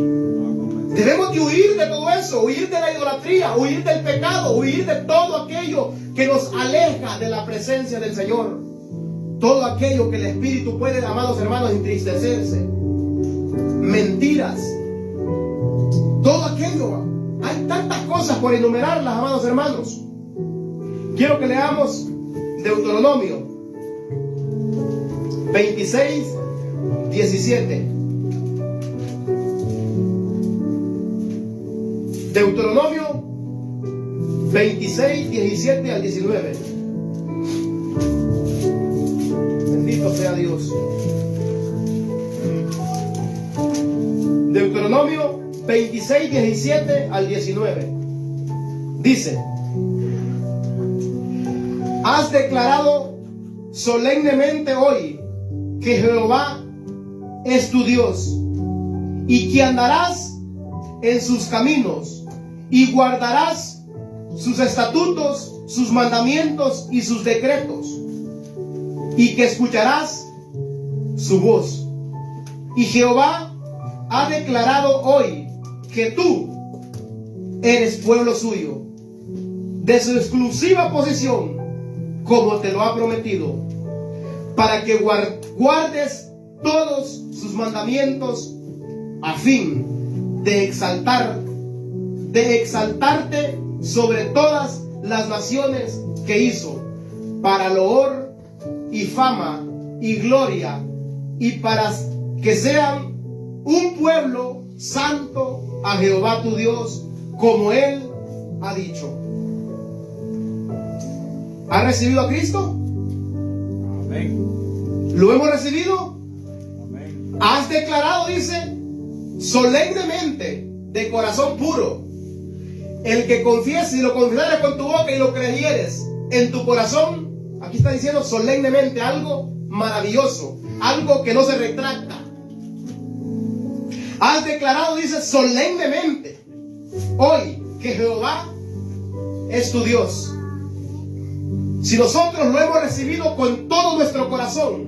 Debemos de huir de todo eso, huir de la idolatría, huir del pecado, huir de todo aquello que nos aleja de la presencia del Señor. Todo aquello que el Espíritu puede, amados hermanos, entristecerse. Mentiras. Todo aquello. Hay tantas cosas por enumerarlas, amados hermanos. Quiero que leamos Deuteronomio 26:17. Deuteronomio 26:17 al 19. Bendito sea Dios. Deuteronomio 26, 17 al 19. Dice: has declarado solemnemente hoy que Jehová es tu Dios, y que andarás en sus caminos, y guardarás sus estatutos, sus mandamientos y sus decretos, y que escucharás su voz. Y Jehová ha declarado hoy que tú eres pueblo suyo, de su exclusiva posesión, como te lo ha prometido, para que guardes todos sus mandamientos, a fin de exaltarte sobre todas las naciones que hizo, para loor y fama y gloria, y para que sean un pueblo santo a Jehová tu Dios, como Él ha dicho. ¿Has recibido a Cristo? Amén. ¿Lo hemos recibido? Amén. Has declarado, dice, solemnemente, de corazón puro. El que confiese y lo confesares con tu boca y lo creyeres en tu corazón. Aquí está diciendo solemnemente, algo maravilloso, algo que no se retracta. Has declarado, dice, solemnemente hoy que Jehová es tu Dios. Si nosotros lo hemos recibido con todo nuestro corazón,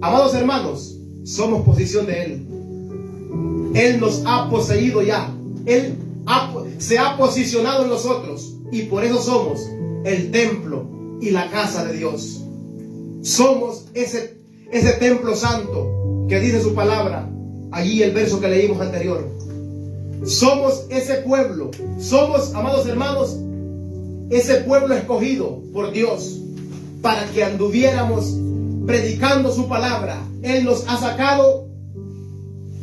amados hermanos, somos posesión de Él. Él nos ha poseído ya. Él se ha posicionado en nosotros, y por eso somos el templo y la casa de Dios. Somos ese templo santo que dice su palabra, allí el verso que leímos anterior. Somos ese pueblo. Somos, amados hermanos, ese pueblo escogido por Dios para que anduviéramos predicando su palabra. Él nos ha sacado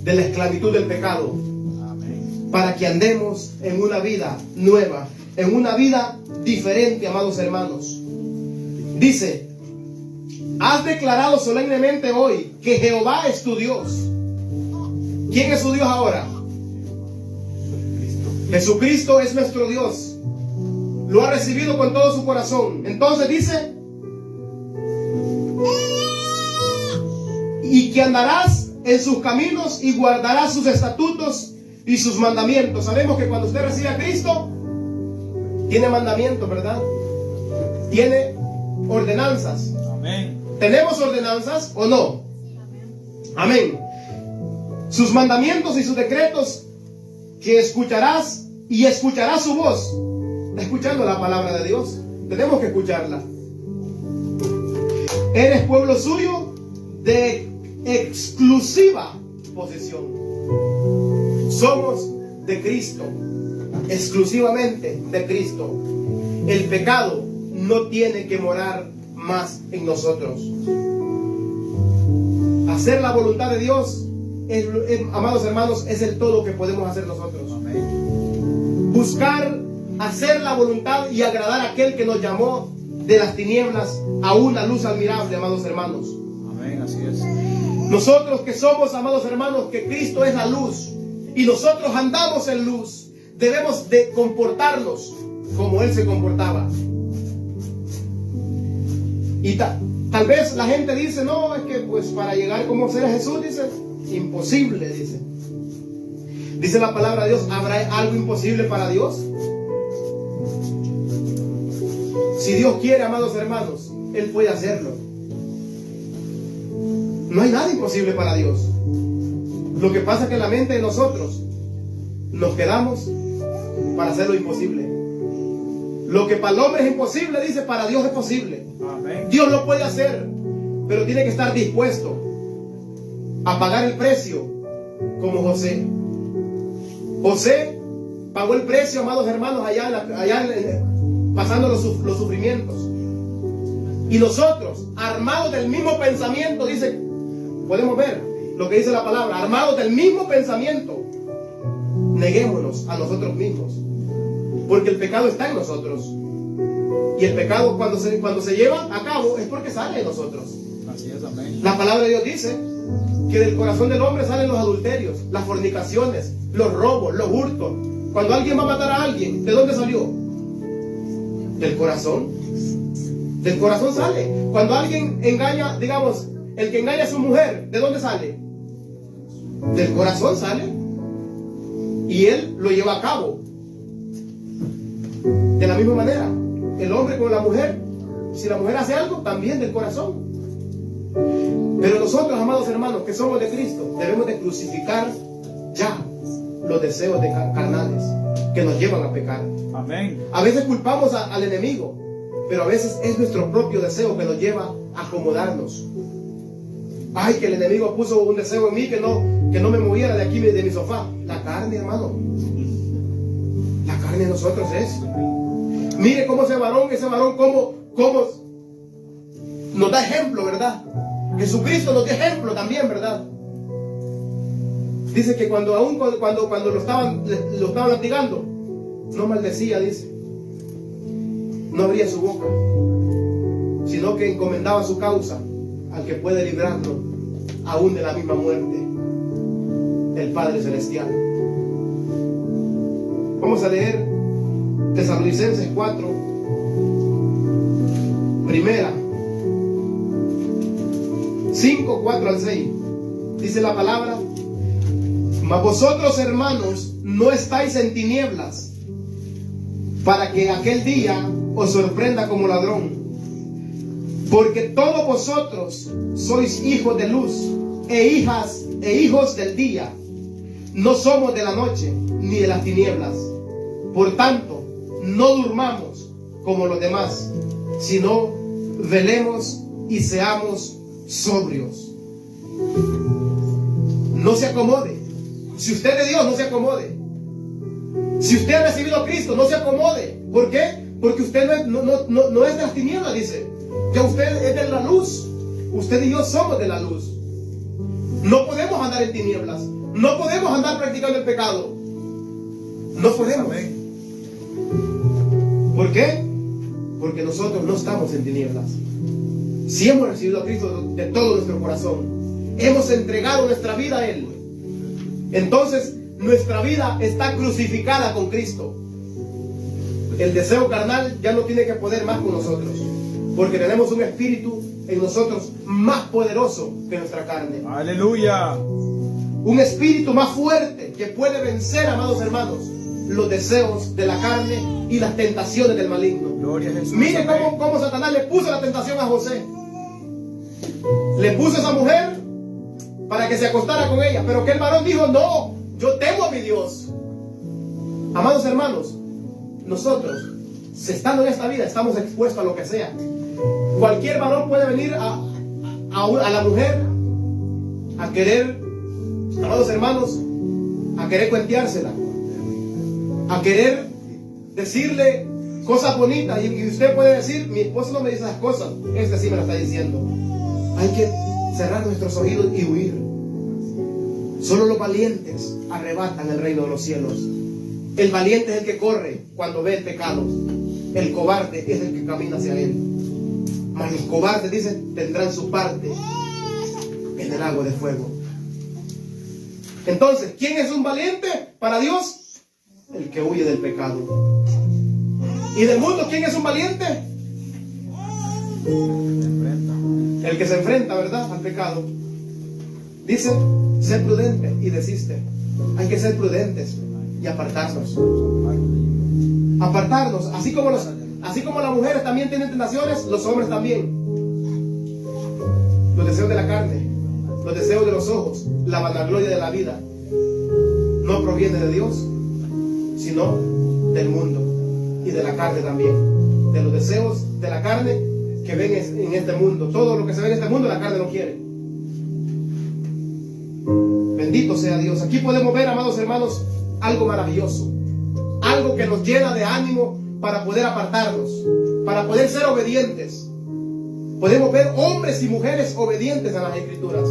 de la esclavitud del pecado. Amén. Para que andemos en una vida nueva, en una vida diferente, amados hermanos. Dice: has declarado solemnemente hoy que Jehová es tu Dios. ¿Quién es su Dios ahora? Jesucristo es nuestro Dios. Lo ha recibido con todo su corazón. Entonces dice: y que andarás en sus caminos y guardarás sus estatutos y sus mandamientos. Sabemos que cuando usted recibe a Cristo, tiene mandamientos, ¿verdad? Tiene ordenanzas. Amén. ¿Tenemos ordenanzas o no? Amén. Sus mandamientos y sus decretos, que escucharás, y escucharás su voz. ¿Está escuchando la palabra de Dios? Tenemos que escucharla. Eres pueblo suyo de exclusiva posesión. Somos de Cristo, exclusivamente de Cristo. El pecado no tiene que morar más en nosotros. Hacer la voluntad de Dios, amados hermanos, es el todo que podemos hacer nosotros. Amén. Buscar hacer la voluntad y agradar a aquel que nos llamó de las tinieblas a una luz admirable, amados hermanos. Amén, así es. Nosotros que somos, amados hermanos, que Cristo es la luz y nosotros andamos en luz, debemos de comportarnos como Él se comportaba. Y tal vez la gente dice: no, es que pues para llegar como ser a Jesús, dice, imposible, dice. Dice la palabra de Dios: ¿habrá algo imposible para Dios? Si Dios quiere, amados hermanos, Él puede hacerlo. No hay nada imposible para Dios. Lo que pasa es que en la mente de nosotros nos quedamos para hacer lo imposible. Lo que para el hombre es imposible, dice, para Dios es posible. Amén. Dios lo puede hacer, pero tiene que estar dispuesto a pagar el precio, como José. José pagó el precio, amados hermanos, pasando los sufrimientos. Y nosotros, armados del mismo pensamiento, dice, podemos ver lo que dice la palabra, armados del mismo pensamiento, neguémonos a nosotros mismos, porque el pecado está en nosotros. Y el pecado cuando se lleva a cabo es porque sale de nosotros. Así es, amén. La palabra de Dios dice que del corazón del hombre salen los adulterios, las fornicaciones, los robos, los hurtos. Cuando alguien va a matar a alguien, ¿de dónde salió? Del corazón. Del corazón sale. Cuando alguien engaña, digamos, el que engaña a su mujer, ¿de dónde sale? Del corazón sale. Y él lo lleva a cabo. De la misma manera, el hombre con la mujer, si la mujer hace algo, también del corazón. Pero nosotros, amados hermanos, que somos de Cristo, debemos de crucificar ya los deseos carnales que nos llevan a pecar. Amén. A veces culpamos al enemigo, pero a veces es nuestro propio deseo que nos lleva a acomodarnos. Ay, que el enemigo puso un deseo en mí que no me moviera de aquí, de mi sofá. La carne, hermano. La carne de nosotros es. Mire cómo ese varón, cómo nos da ejemplo, ¿verdad? Jesucristo nos da ejemplo también, ¿verdad? Dice que cuando lo estaban latigando, no maldecía, dice. No abría su boca, sino que encomendaba su causa al que puede librarlo aún de la misma muerte, el Padre Celestial. Vamos a leer Tesalonicenses 4, primera, 5, 4 al 6. Dice la palabra: mas vosotros, hermanos, no estáis en tinieblas, para que aquel día os sorprenda como ladrón. Porque todos vosotros sois hijos de luz e hijas e hijos del día. No somos de la noche ni de las tinieblas. Por tanto, no durmamos como los demás, sino velemos y seamos sobrios. No se acomode. Si usted es de Dios, no se acomode. Si usted ha recibido a Cristo, no se acomode. ¿Por qué? Porque usted no es de las tinieblas, dice. Que usted es de la luz. Usted y yo somos de la luz. No podemos andar en tinieblas. No podemos andar practicando el pecado. No podemos. ¿Por qué? Porque nosotros no estamos en tinieblas. Si hemos recibido a Cristo de todo nuestro corazón, hemos entregado nuestra vida a Él, entonces nuestra vida está crucificada con Cristo. El deseo carnal ya no tiene que poder más con nosotros, porque tenemos un espíritu en nosotros más poderoso que nuestra carne. Aleluya. Un espíritu más fuerte que puede vencer, amados hermanos, los deseos de la carne y las tentaciones del maligno. Gloria a Jesús. Mire cómo Satanás le puso la tentación a José. Le puso a esa mujer para que se acostara con ella, pero que el varón dijo: no, yo temo a mi Dios. Amados hermanos, nosotros, si estando en esta vida, estamos expuestos a lo que sea. Cualquier varón puede venir a la mujer a querer, amados hermanos, a querer cuenteársela, a querer decirle cosas bonitas, y usted puede decir: mi esposo no me dice esas cosas, este sí me lo está diciendo. Hay que cerrar nuestros oídos y huir. Solo los valientes arrebatan el reino de los cielos. El valiente es el que corre cuando ve el pecado. El cobarde es el que camina hacia él. Mas los cobardes, dicen, tendrán su parte en el lago de fuego. Entonces, ¿quién es un valiente para Dios? El que huye del pecado. ¿Y del mundo quién es un valiente? El que se enfrenta, ¿verdad?, al pecado. Dice: sé prudente y desiste. Hay que ser prudentes y apartarnos. Apartarnos. Así como las mujeres también tienen tentaciones, los hombres también. Los deseos de la carne, los deseos de los ojos, la vanagloria de la vida, no proviene de Dios, sino del mundo y de la carne también. De los deseos de la carne que ven en este mundo. Todo lo que se ve en este mundo, la carne no quiere. Bendito sea Dios. Aquí podemos ver, amados hermanos, algo maravilloso, algo que nos llena de ánimo para poder apartarnos, para poder ser obedientes. Podemos ver hombres y mujeres obedientes a las Escrituras.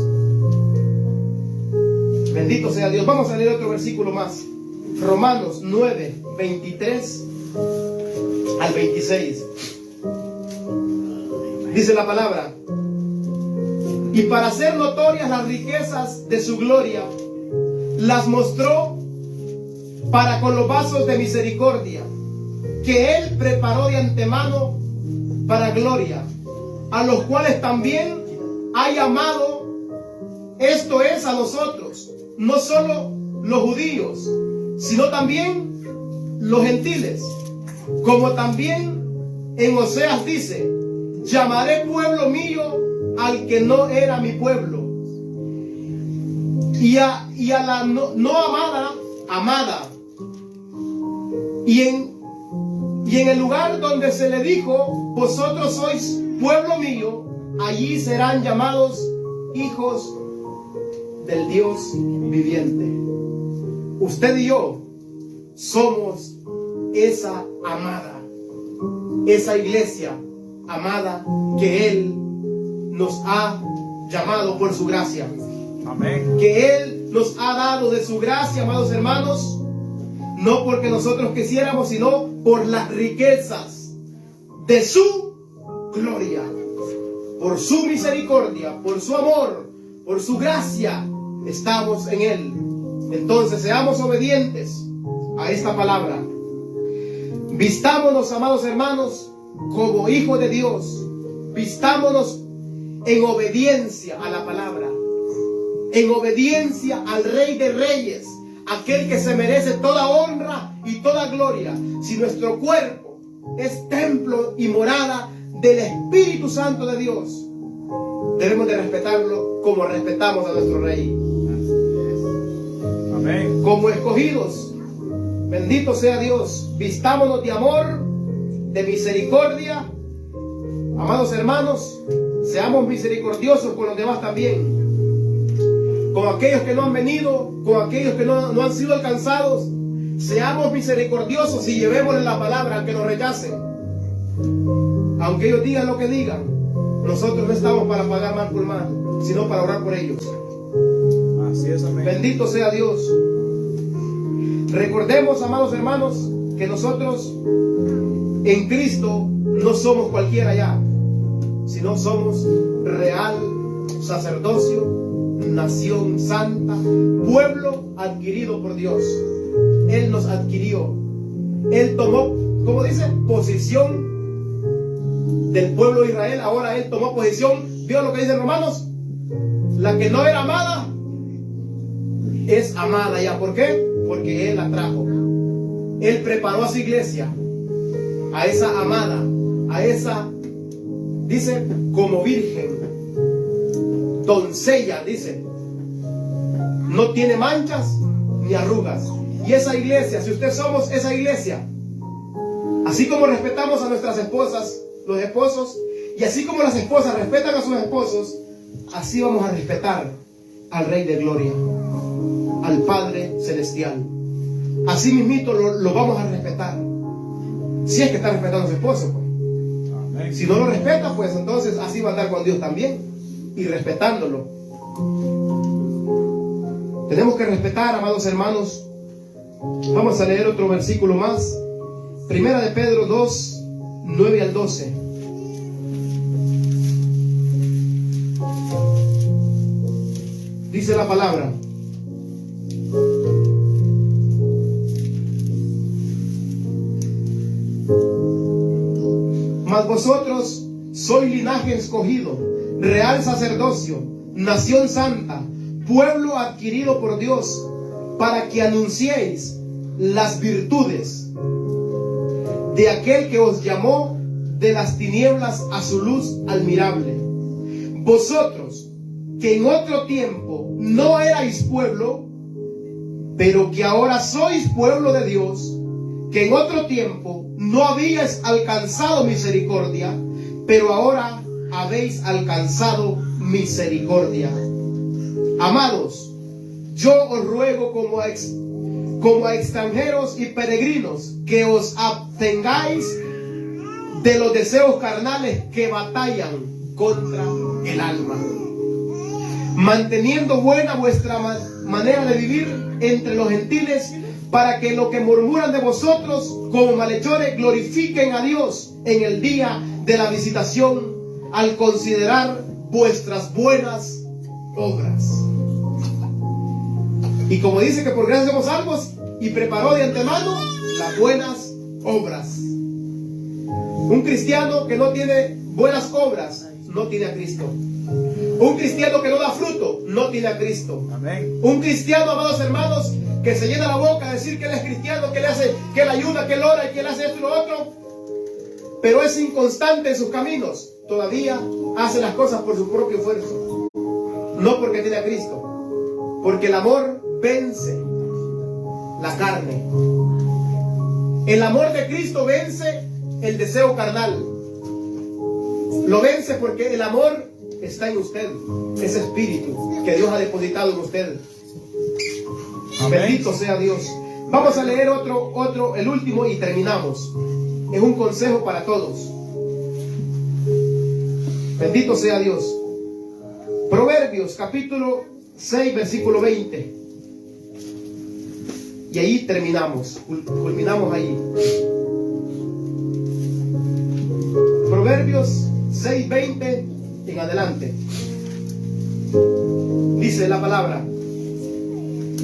Bendito sea Dios. Vamos a leer otro versículo más. Romanos 9, 23 al 26. Dice la palabra: Y para hacer notorias las riquezas de su gloria, las mostró para con los vasos de misericordia, que Él preparó de antemano para gloria, a los cuales también ha llamado, esto es, a nosotros, no solo los judíos, sino también los gentiles, como también en Oseas dice: llamaré pueblo mío al que no era mi pueblo, y a la no amada, amada. Y en el lugar donde se le dijo: vosotros sois pueblo mío, allí serán llamados hijos del Dios viviente. Usted y yo somos esa amada, esa iglesia amada que Él nos ha llamado por su gracia. Amén. Que Él nos ha dado de su gracia, amados hermanos, no porque nosotros quisiéramos, sino por las riquezas de su gloria, por su misericordia, por su amor, por su gracia, estamos en Él. Entonces seamos obedientes a esta palabra. Vistámonos, amados hermanos, como hijos de Dios. Vistámonos en obediencia a la palabra, en obediencia al Rey de Reyes, aquel que se merece toda honra y toda gloria. Si nuestro cuerpo es templo y morada del Espíritu Santo de Dios, debemos de respetarlo como respetamos a nuestro Rey. Amén. Como escogidos, bendito sea Dios, vistámonos de amor, de misericordia. Amados hermanos, seamos misericordiosos con los demás también, con aquellos que no han venido, con aquellos que no han sido alcanzados. Seamos misericordiosos y llevémosles la palabra, aunque nos rechacen, aunque ellos digan lo que digan. Nosotros no estamos para pagar mal por mal, sino para orar por ellos. Así es, amén. Bendito sea Dios. Recordemos, amados hermanos, que nosotros en Cristo no somos cualquiera ya, sino somos real sacerdocio, nación santa, pueblo adquirido por Dios. Él nos adquirió. Él tomó, ¿cómo dice? Posición del pueblo de Israel. Ahora Él tomó posición. ¿Vio lo que dice Romanos? La que no era amada es amada ya. ¿Por qué? Porque Él la trajo. Él preparó a su iglesia, a esa amada, a esa, dice, como virgen, doncella, dice, no tiene manchas ni arrugas. Y esa iglesia, si usted somos esa iglesia, así como respetamos a nuestras esposas, los esposos, y así como las esposas respetan a sus esposos, así vamos a respetar al Rey de Gloria, al Padre Celestial. Así mismito lo vamos a respetar, si es que está respetando a su esposo, pues. Amén. Si no lo respeta, pues entonces así va a andar con Dios también, y respetándolo. Tenemos que respetar, amados hermanos. Vamos a leer otro versículo más. Primera de Pedro 2, 9 al 12. Dice la palabra: mas vosotros sois linaje escogido, real sacerdocio, nación santa, pueblo adquirido por Dios, para que anunciéis las virtudes de aquel que os llamó de las tinieblas a su luz admirable. Vosotros, que en otro tiempo no erais pueblo, pero que ahora sois pueblo de Dios, que en otro tiempo no habíais alcanzado misericordia, pero ahora habéis alcanzado misericordia. Amados, yo os ruego como a extranjeros y peregrinos, que os abstengáis de los deseos carnales que batallan contra el alma, manteniendo buena vuestra manera de vivir entre los gentiles, para que los que murmuran de vosotros como malhechores glorifiquen a Dios en el día de la visitación, al considerar vuestras buenas obras. Y como dice que por gracia somos salvos, y preparó de antemano las buenas obras. Un cristiano que no tiene buenas obras no tiene a Cristo. Un cristiano que no da fruto no tiene a Cristo. Amén. Un cristiano, amados hermanos, que se llena la boca a decir que él es cristiano, que él hace, que él ayuda, que él ora y que él hace esto y lo otro, pero es inconstante en sus caminos, todavía hace las cosas por su propio esfuerzo, no porque tiene a Cristo, porque el amor vence la carne. El amor de Cristo vence el deseo carnal. Lo vence porque el amor está en usted, ese espíritu que Dios ha depositado en usted. Amén. Bendito sea Dios. Vamos a leer otro, el último y terminamos. Es un consejo para todos. Bendito sea Dios. Proverbios capítulo 6 versículo 20. Y ahí terminamos. Culminamos ahí. Proverbios 6:20 en adelante. Dice la palabra: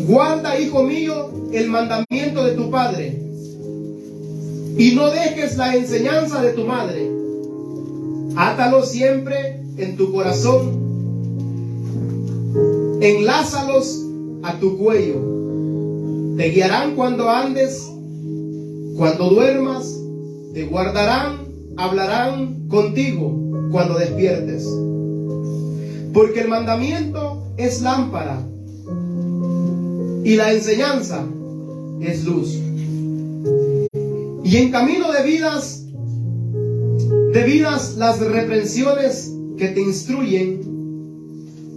guarda, hijo mío, el mandamiento de tu padre, y no dejes la enseñanza de tu madre. Átalos siempre en tu corazón, enlázalos a tu cuello. Te guiarán cuando andes, cuando duermas, te guardarán, hablarán contigo cuando despiertes. Porque el mandamiento es lámpara y la enseñanza es luz. Y en camino de vidas las reprensiones que te instruyen,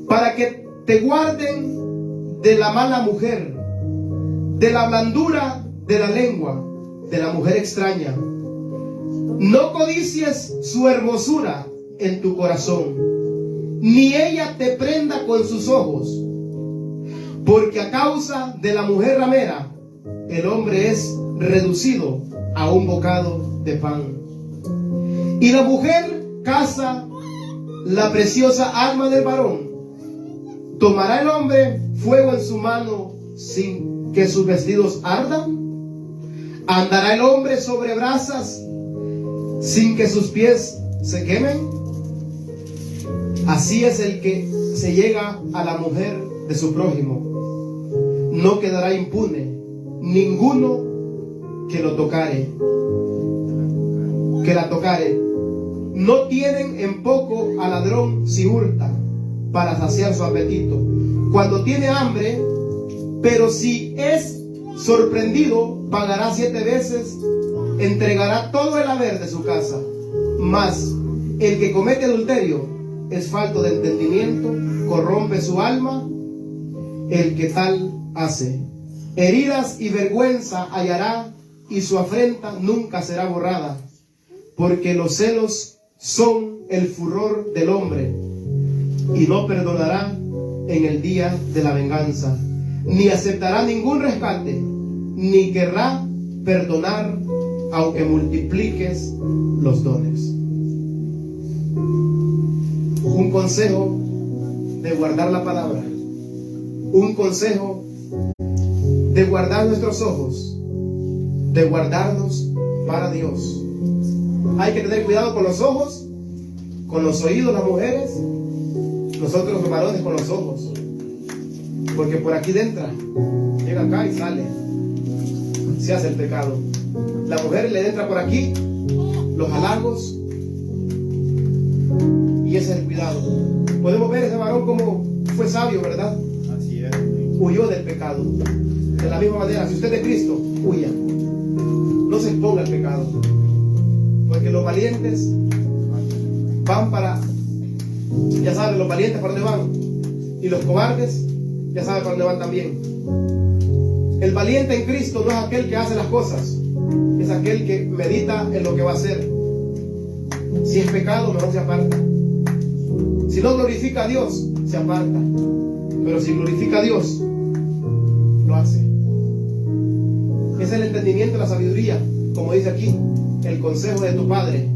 para que te guarden de la mala mujer, de la blandura de la lengua, de la mujer extraña. No codicies su hermosura en tu corazón, ni ella te prenda con sus ojos, porque a causa de la mujer ramera, el hombre es reducido a un bocado de pan. Y la mujer caza la preciosa alma del varón. ¿Tomará el hombre fuego en su mano sin que sus vestidos ardan? ¿Andará el hombre sobre brasas sin que sus pies se quemen? Así es el que se llega a la mujer de su prójimo. No quedará impune ninguno que lo tocare, que la tocare. No tienen en poco al ladrón si hurta para saciar su apetito cuando tiene hambre, pero si es sorprendido pagará 7 veces, entregará todo el haber de su casa. Mas el que comete adulterio es falto de entendimiento, corrompe su alma el que tal hace. Heridas y vergüenza hallará, y su afrenta nunca será borrada, porque los celos son el furor del hombre, y no perdonará en el día de la venganza, ni aceptará ningún rescate, ni querrá perdonar aunque multipliques los dones. Un consejo de guardar la palabra, un consejo de guardar nuestros ojos, de guardarnos para Dios. Hay que tener cuidado con los ojos, con los oídos, las mujeres, nosotros los varones con los ojos, porque por aquí entra, llega acá y sale, se hace el pecado. La mujer le entra por aquí los halagos, y ese es el cuidado. Podemos ver ese varón como fue sabio, ¿verdad? Así es. Huyó del pecado. De la misma manera, si usted es de Cristo, huya, no se exponga al pecado, porque los valientes van para, ya saben, los valientes para dónde van, y los cobardes ya saben para dónde van también. El valiente en Cristo no es aquel que hace las cosas, es aquel que medita en lo que va a hacer. Si es pecado, mejor se aparta. Si no glorifica a Dios, se aparta. Pero si glorifica a Dios, lo hace. Es el entendimiento, la sabiduría, como dice aquí, el consejo de tu Padre.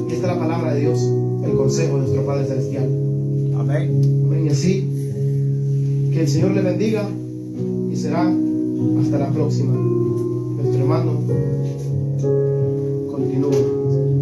Y esta es la palabra de Dios. el consejo de nuestro Padre Celestial. Amén. Amén. Y así, que el Señor le bendiga y será hasta la próxima. Nuestro hermano